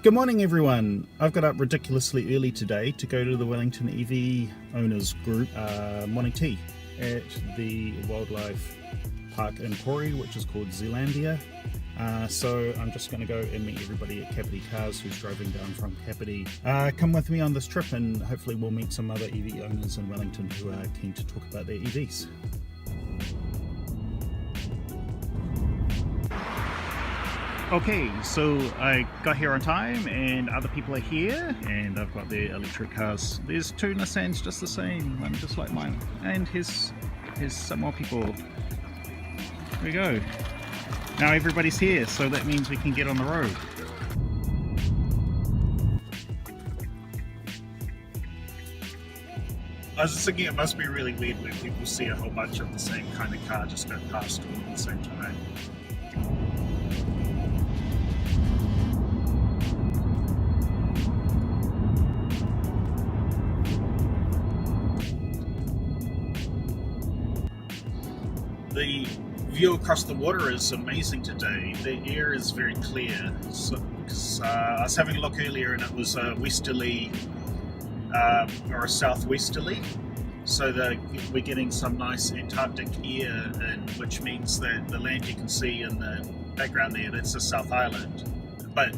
Good morning everyone. I've got up ridiculously early today to go to the Wellington EV owners group morning tea at the wildlife park in Karori, which is called Zealandia. So I'm just going to go and meet everybody at Kapiti Cars who's driving down from Kapiti. Come with me on this trip and hopefully we'll meet some other EV owners in Wellington who are keen to talk about their EVs. Okay, so I got here on time and other people are here and I've got their electric cars. There's two Nissans just the same, one just like mine. And here's some more people. There we go. Now everybody's here, so that means we can get on the road. I was just thinking it must be really weird when people see a whole bunch of the same kind of car just go past all at the same time. The view across the water is amazing today. The air is very clear. So, because I was having a look earlier and it was a westerly or a southwesterly, so that we're getting some nice Antarctic air in, which means that the land you can see in the background there, that's the South Island. But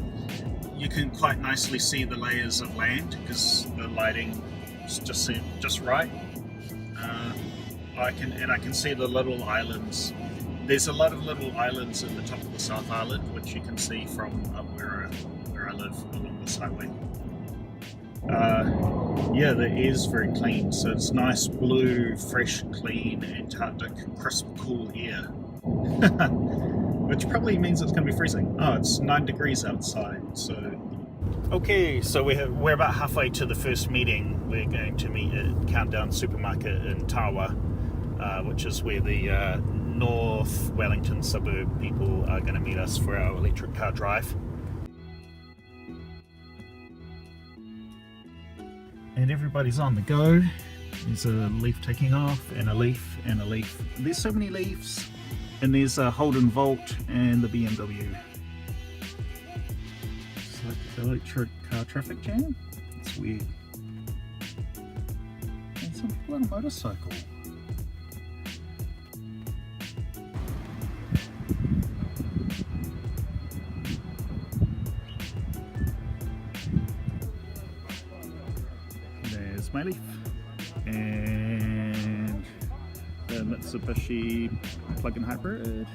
you can quite nicely see the layers of land because the lighting is just right. I can see the little islands. There's a lot of little islands in the top of the South Island, which you can see from up where I live along this highway. Yeah, the air's very clean, so it's nice blue, fresh, clean, Antarctic, crisp, cool air. Which probably means it's going to be freezing. Oh, it's 9 degrees outside, so... Okay, so we're about halfway to the first meeting. We're going to meet at Countdown Supermarket in Tawa. Which is where the North Wellington suburb people are going to meet us for our electric car drive. And everybody's on the go. There's a leaf taking off, and a leaf, and a leaf. There's so many leaves. And there's a Holden Volt and the BMW. It's like electric car traffic jam. It's weird. And some people on a motorcycle. My leaf and the Mitsubishi plug-in hybrid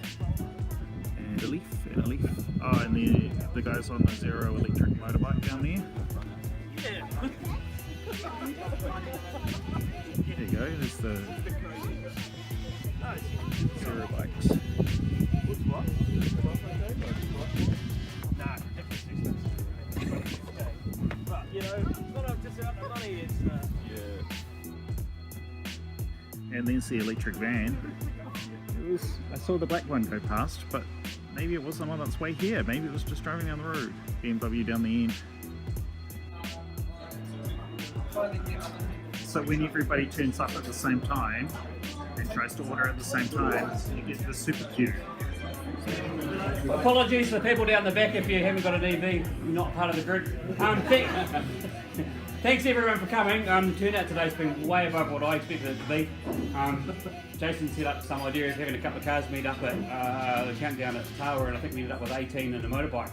and a leaf and a leaf. Oh, and the guys on the Zero electric motorbike down there. Yeah. There you go. There's the Zero bikes. You know, not just out the money, it's And there's the electric van. I saw the black one go past, but maybe it wasn't on its way here. Maybe it was just driving down the road. BMW down the end. So when everybody turns up at the same time and tries to order at the same time, you get the super queue. Apologies to the people down the back if you haven't got an EV, you're not part of the group. Thanks everyone for coming. The turnout today's been way above what I expected it to be. Jason set up some idea of having a couple of cars meet up at the countdown at Tawa, and I think we ended up with 18 in a motorbike.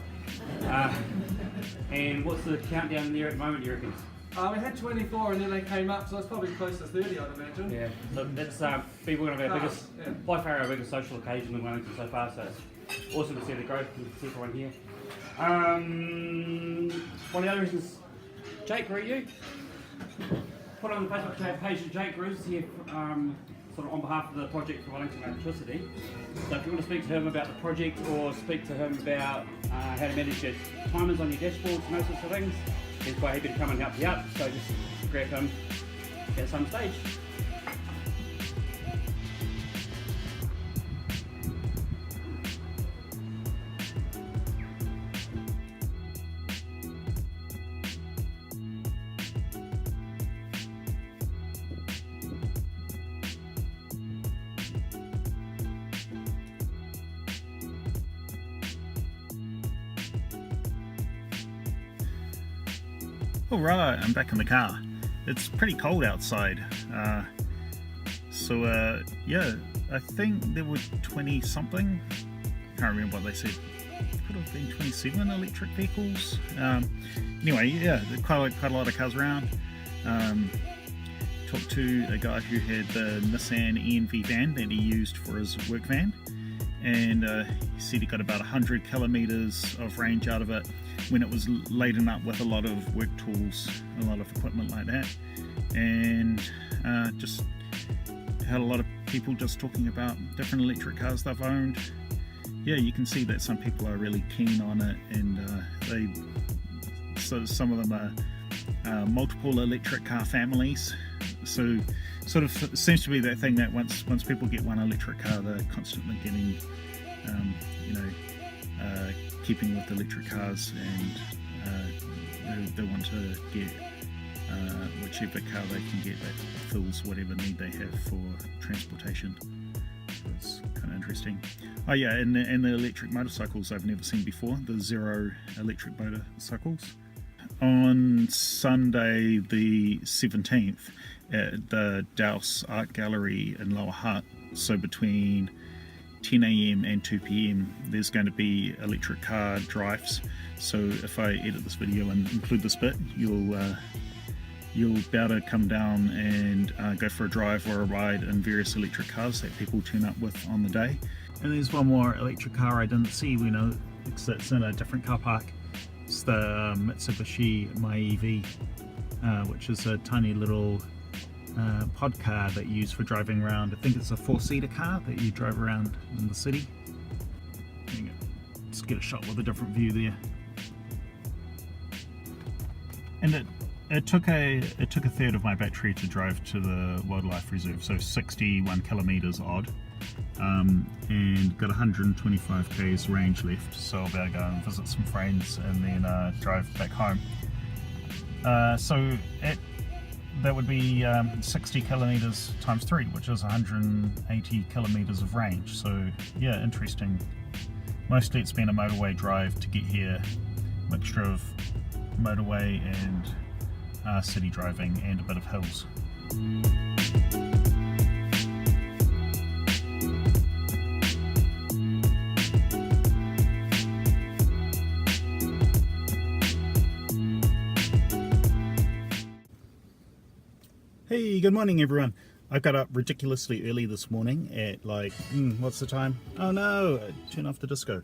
And what's the countdown there at the moment, you reckon? We had 24 and then they came up, so it's probably close to 30, I'd imagine. Yeah, so that's we're going to have our biggest, by far our biggest social occasion in Wellington so far, so it's awesome to see the growth and to see everyone here. One of the other reasons, Jake, where are you? Put on the Facebook page that Jake Bruce here sort of on behalf of the project for Wellington Electricity. So if you want to speak to him about the project or speak to him about how to manage your timers on your dashboards and those sorts of things, he's quite happy to come and help you out, so just grab him at some stage. Alright, I'm back in the car. It's pretty cold outside. Yeah, I think there were 20 something. Can't remember what they said. Could have been 27 electric vehicles. Anyway, yeah, quite a lot of cars around. Talked to a guy who had the Nissan EV van that he used for his work van, and he said he got about 100 kilometers of range out of it when it was laden up with a lot of work tools, a lot of equipment like that. And just had a lot of people just talking about different electric cars they've owned. Yeah, you can see that some people are really keen on it, and so some of them are multiple electric car families. So sort of seems to be that thing that once people get one electric car, they're constantly getting keeping with electric cars, and they want to get whichever car they can get that fills whatever need they have for transportation. So it's kind of interesting. Oh yeah, and the electric motorcycles I've never seen before, the zero electric motorcycles. On Sunday the 17th at the Dowse Art Gallery in Lower Hutt, so between 10 AM and 2 PM, there's going to be electric car drives. So if I edit this video and include this bit, you'll be able to come down and go for a drive or a ride in various electric cars that people turn up with on the day. And there's one more electric car I didn't see when it's in a different car park. It's the Mitsubishi EV, which is a tiny little pod car that you use for driving around. I think it's a 4-seater car that you drive around in the city. There you go. Let's get a shot with a different view there. And it took a third of my battery to drive to the wildlife reserve, so 61 kilometers odd, and got 125 k's range left, so I'll be able to go and visit some friends and then drive back home. That would be 60 kilometers times 3, which is 180 kilometers of range. So yeah, interesting. Mostly it's been a motorway drive to get here, mixture of motorway and city driving and a bit of hills. Hey, good morning everyone. I got up ridiculously early this morning at like, what's the time? Oh no, turn off the disco.